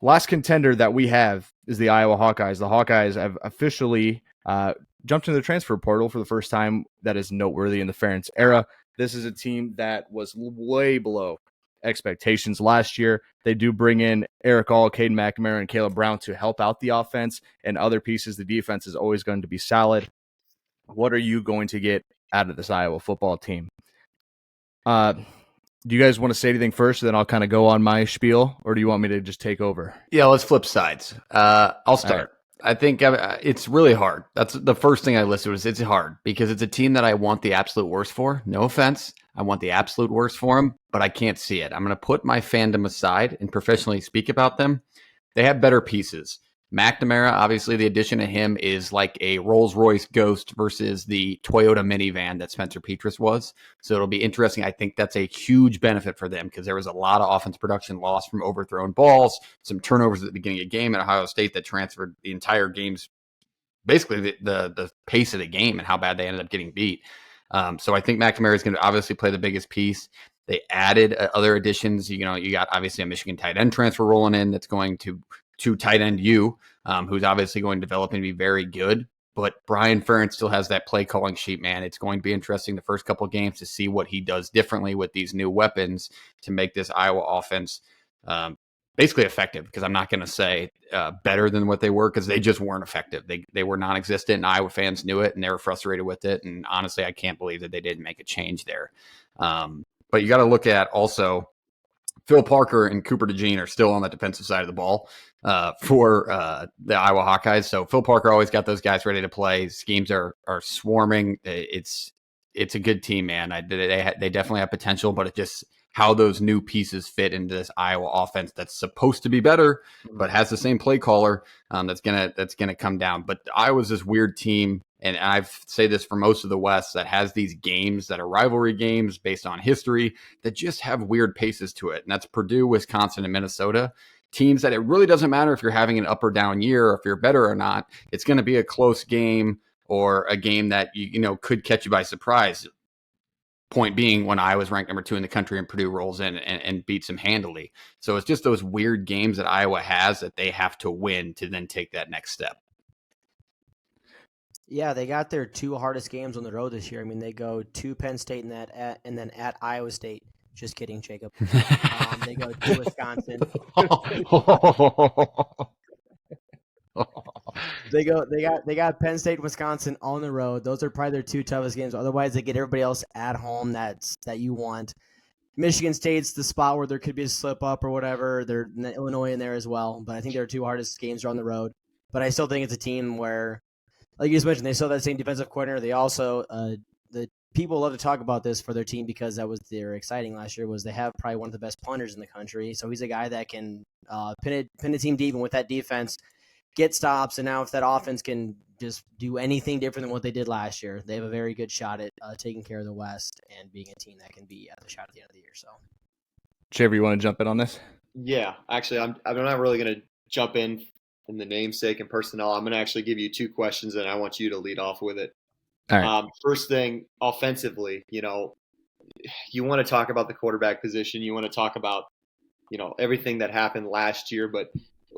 last contender that we have is the Iowa Hawkeyes. The Hawkeyes have officially jumped into the transfer portal for the first time. That is noteworthy in the Ferentz era. This is a team that was way below expectations last year. They do bring in Eric All, Caden McNamara, and Caleb Brown to help out the offense and other pieces. The defense is always going to be solid. What are you going to get out of this Iowa football team? Do you guys want to say anything first, then I'll kind of go on my spiel, or do you want me to just take over? Yeah, let's flip sides. I'll start. I think it's really hard. That's the first thing I listed was it's hard because it's a team that I want the absolute worst for. No offense. I want the absolute worst for them, but I can't see it. I'm going to put my fandom aside and professionally speak about them. They have better pieces. McNamara, obviously, the addition of him is like a Rolls-Royce Ghost versus the Toyota minivan that Spencer Petras was. So it'll be interesting. I think that's a huge benefit for them because there was a lot of offense production lost from overthrown balls, some turnovers at the beginning of the game at Ohio State that transferred the entire game's, basically the pace of the game and how bad they ended up getting beat. So I think McNamara is going to obviously play the biggest piece. They added other additions. You got obviously a Michigan tight end transfer rolling in that's going to tight end who's obviously going to develop and be very good. But Brian Ferentz still has that play calling sheet, man. It's going to be interesting the first couple of games to see what he does differently with these new weapons to make this Iowa offense basically effective. Because I'm not going to say better than what they were because they just weren't effective. They were non-existent, and Iowa fans knew it, and they were frustrated with it. And honestly, I can't believe that they didn't make a change there. But you got to look at also Phil Parker and Cooper DeJean are still on the defensive side of the ball for the Iowa Hawkeyes. So Phil Parker always got those guys ready to play. Schemes are swarming. It's a good team, man. They definitely have potential, but it just how those new pieces fit into this Iowa offense that's supposed to be better, but has the same play caller that's gonna come down. But Iowa's this weird team. And I've say this for most of the West that has these games that are rivalry games based on history that just have weird paces to it. And that's Purdue, Wisconsin, and Minnesota. Teams that it really doesn't matter if you're having an up or down year or if you're better or not. It's going to be a close game or a game that you could catch you by surprise. Point being when I was ranked number 2 in the country and Purdue rolls in and beats them handily. So it's just those weird games that Iowa has that they have to win to then take that next step. Yeah, they got their 2 hardest games on the road this year. I mean, they go to Penn State and then at Iowa State. Just kidding, Jacob. They go to Wisconsin. They got Penn State, Wisconsin on the road. Those are probably their 2 toughest games. Otherwise, they get everybody else at home that you want. Michigan State's the spot where there could be a slip up or whatever. They're Illinois in there as well, but I think their 2 hardest games are on the road. But I still think it's a team where, like you just mentioned, they still have that same defensive coordinator. They also the people love to talk about this for their team because that was their exciting last year. Was they have probably one of the best punters in the country. So he's a guy that can pin a team deep, and with that defense, get stops. And now if that offense can just do anything different than what they did last year, they have a very good shot at taking care of the West and being a team that can be at the shot at the end of the year. So, Shaver, you want to jump in on this? Yeah, actually, I'm not really going to jump in the namesake and personnel. I'm going to actually give you 2 questions, and I want you to lead off with it. All right. First thing, offensively, you want to talk about the quarterback position. You want to talk about, everything that happened last year. But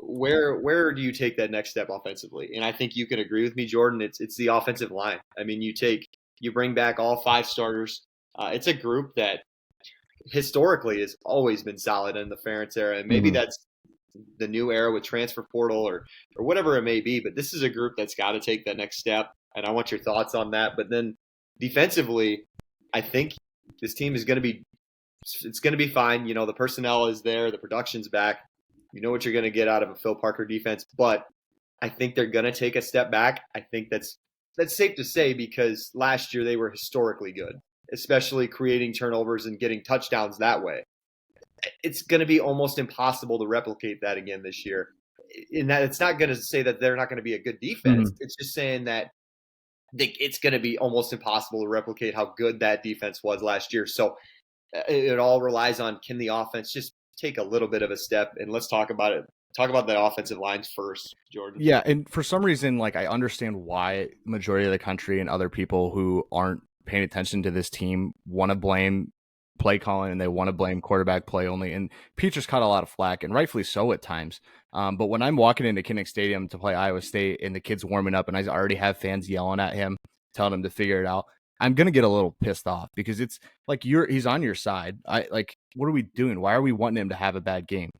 where do you take that next step offensively? And I think you can agree with me, Jordan. It's the offensive line. I mean, you bring back all 5 starters. It's a group that historically has always been solid in the Ferentz era, and maybe that's the new era with transfer portal or whatever it may be. But this is a group that's got to take that next step. And I want your thoughts on that. But then defensively, I think this team is going to be fine. The personnel is there. The production's back. You know what you're going to get out of a Phil Parker defense. But I think they're going to take a step back. I think that's safe to say because last year they were historically good, especially creating turnovers and getting touchdowns that way. It's going to be almost impossible to replicate that again this year. In that, it's not going to say that they're not going to be a good defense. It's just saying that it's going to be almost impossible to replicate how good that defense was last year. So it all relies on, can the offense just take a little bit of a step? And let's talk about it. Talk about the offensive lines first, Jordan. Yeah, and for some reason, I understand why majority of the country and other people who aren't paying attention to this team want to blame play calling and they want to blame quarterback play only. And Peacher's caught a lot of flack, and rightfully so at times. But when I'm walking into Kinnick Stadium to play Iowa State and the kid's warming up and I already have fans yelling at him, telling him to figure it out, I'm going to get a little pissed off because it's like he's on your side. What are we doing? Why are we wanting him to have a bad game?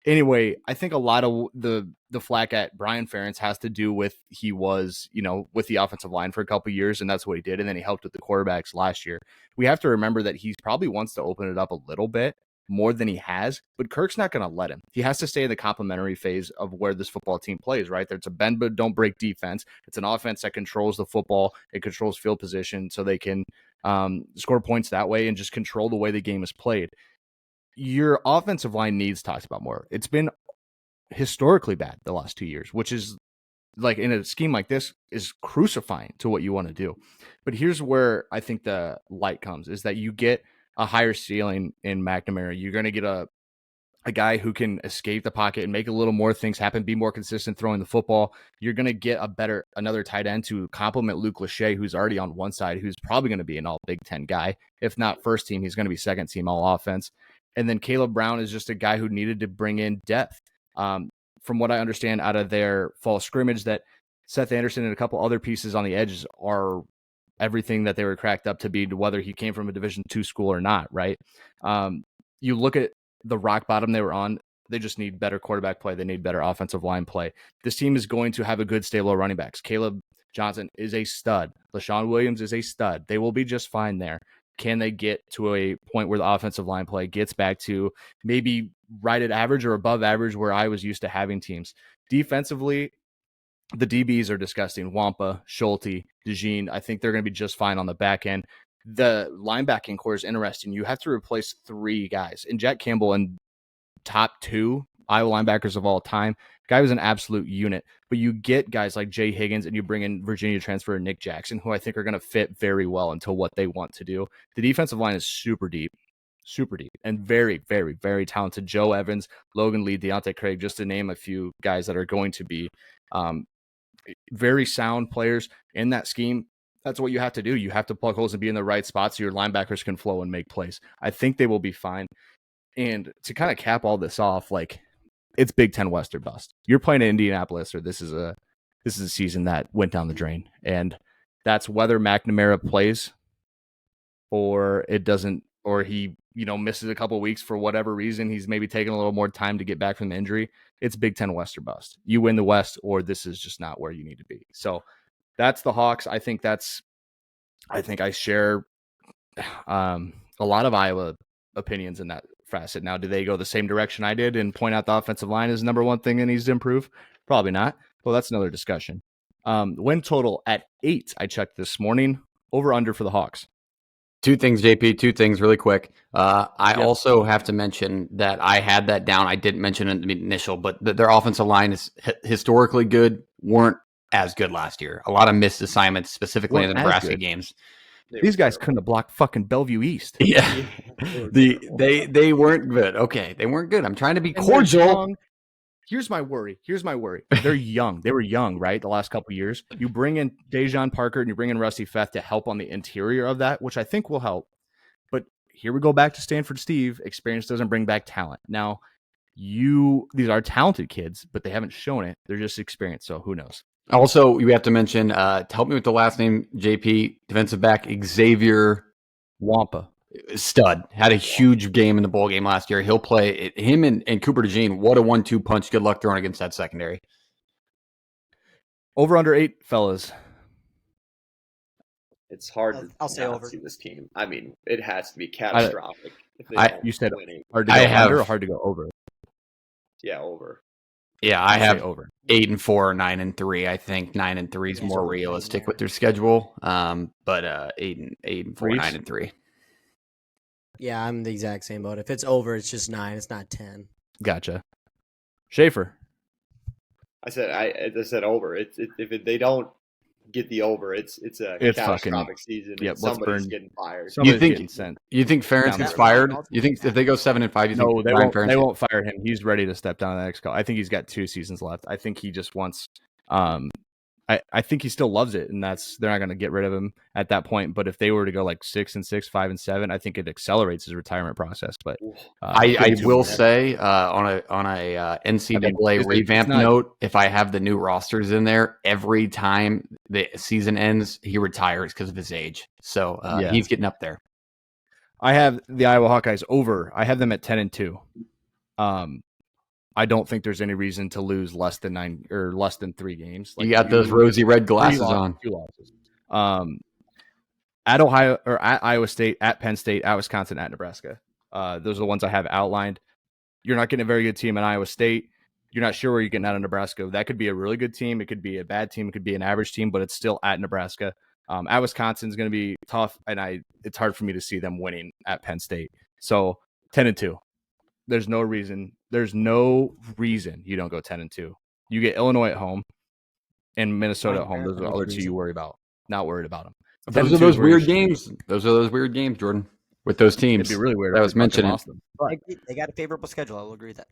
Anyway, I think a lot of the flack at Brian Ferentz has to do with he was, with the offensive line for a couple of years, and that's what he did. And then he helped with the quarterbacks last year. We have to remember that he probably wants to open it up a little bit more than he has, but Kirk's not going to let him. He has to stay in the complementary phase of where this football team plays, right? There's a bend but don't break defense. It's an offense that controls the football. It controls field position so they can score points that way and just control the way the game is played. Your offensive line needs talked about more. It's been historically bad the last 2 years, which is like in a scheme like this is crucifying to what you want to do. But here's where I think the light comes is that you get a higher ceiling in McNamara. You're going to get a guy who can escape the pocket and make a little more things happen, be more consistent throwing the football. You're going to get another tight end to complement Luke Lachey, who's already on one side, who's probably going to be an all Big Ten guy. If not first team, he's going to be second team all offense. And then Caleb Brown is just a guy who needed to bring in depth. From what I understand out of their fall scrimmage, that Seth Anderson and a couple other pieces on the edges are everything that they were cracked up to be, whether he came from a Division II school or not, right? You look at the rock bottom they were on, they just need better quarterback play. They need better offensive line play. This team is going to have a good stable of running backs. Caleb Johnson is a stud. LaShawn Williams is a stud. They will be just fine there. Can they get to a point where the offensive line play gets back to maybe right at average or above average where I was used to having teams? Defensively, the DBs are disgusting. Wampa, Schulte, DeJean, I think they're going to be just fine on the back end. The linebacking core is interesting. You have to replace 3 guys. And Jack Campbell in top 2 Iowa linebackers of all time. Guy was an absolute unit. But you get guys like Jay Higgins and you bring in Virginia transfer Nick Jackson, who I think are going to fit very well into what they want to do. The defensive line is super deep, and very, very, very talented. Joe Evans, Logan Lee, Deontay Craig, just to name a few guys that are going to be very sound players in that scheme. That's what you have to do. You have to plug holes and be in the right spots so your linebackers can flow and make plays. I think they will be fine. And to kind of cap all this off, like, it's Big Ten West or bust. You're playing in Indianapolis, or this is a season that went down the drain. And that's whether McNamara plays or it doesn't, or he, misses a couple of weeks for whatever reason. He's maybe taking a little more time to get back from the injury. It's Big Ten West or bust. You win the West, or this is just not where you need to be. So that's the Hawks. I think I share a lot of Iowa opinions in that facet. Now, do they go the same direction I did and point out the offensive line is the number one thing that needs to improve? Probably not. Well, that's another discussion. Win total at 8. I checked this morning. Over under for the Hawks. 2 things, JP. 2 things really quick. I also have to mention that I had that down. I didn't mention it in the initial, but their offensive line is historically good, weren't as good last year. A lot of missed assignments, specifically in the Nebraska games. These guys couldn't have blocked fucking Bellevue East. Yeah. They weren't good. Okay. They weren't good. I'm trying to be cordial. Here's my worry. They're young. They were young, right? The last couple of years. You bring in Dejon Parker and you bring in Rusty Feth to help on the interior of that, which I think will help. But here we go back to Stanford Steve. Experience doesn't bring back talent. Now, these are talented kids, but they haven't shown it. They're just experienced. So who knows? Also, you have to mention, help me with the last name, JP, defensive back Xavier Wampa. Stud. Had a huge game in the bowl game last year. He'll play. Him and Cooper DeJean, what a 1-2 punch. Good luck throwing against that secondary. Over under 8, fellas. It's hard I'll to say not over. see this team. I mean, it has to be catastrophic. You said hard to go under or hard to go over? Yeah, over. Yeah, I have over 8-4 or 9-3. I think 9-3 is more realistic with their schedule. But 8-4, 9-3. Yeah, I'm the exact same boat. If it's over, it's just 9. It's not 10. Gotcha. Schaefer. I said over. If they don't get the over, it's a catastrophic season. Yep, somebody's getting fired. You think Ferentz gets fired? You think if they go 7-5, you think they won't fire him. He's ready to step down the next call. I think he's got 2 seasons left. I think he just wants I I think he still loves it, and they're not going to get rid of him at that point. But if they were to go like 6-6, 5-7, I think it accelerates his retirement process. But I will say on a NCAA revamp note, if I have the new rosters in there, every time the season ends, he retires because of his age. So he's getting up there. I have the Iowa Hawkeyes over. I have them at 10-2. I don't think there's any reason to lose less than 9 or less than 3 games. Like, you got those rosy red glasses on. 2 losses. At Ohio or at Iowa State, at Penn State, at Wisconsin, at Nebraska. Those are the ones I have outlined. You're not getting a very good team at Iowa State. You're not sure where you're getting out of Nebraska. That could be a really good team. It could be a bad team. It could be an average team, but it's still at Nebraska. At Wisconsin is going to be tough, and it's hard for me to see them winning at Penn State. So 10-2. There's no reason you don't go 10-2. You get Illinois at home and Minnesota at home. Those are the other 2 you worry about. Not worried about them. Those are those weird games. Those are those weird games, Jordan, with those teams. It'd be really weird. That was mentioned. They got a favorable schedule. I'll agree with that.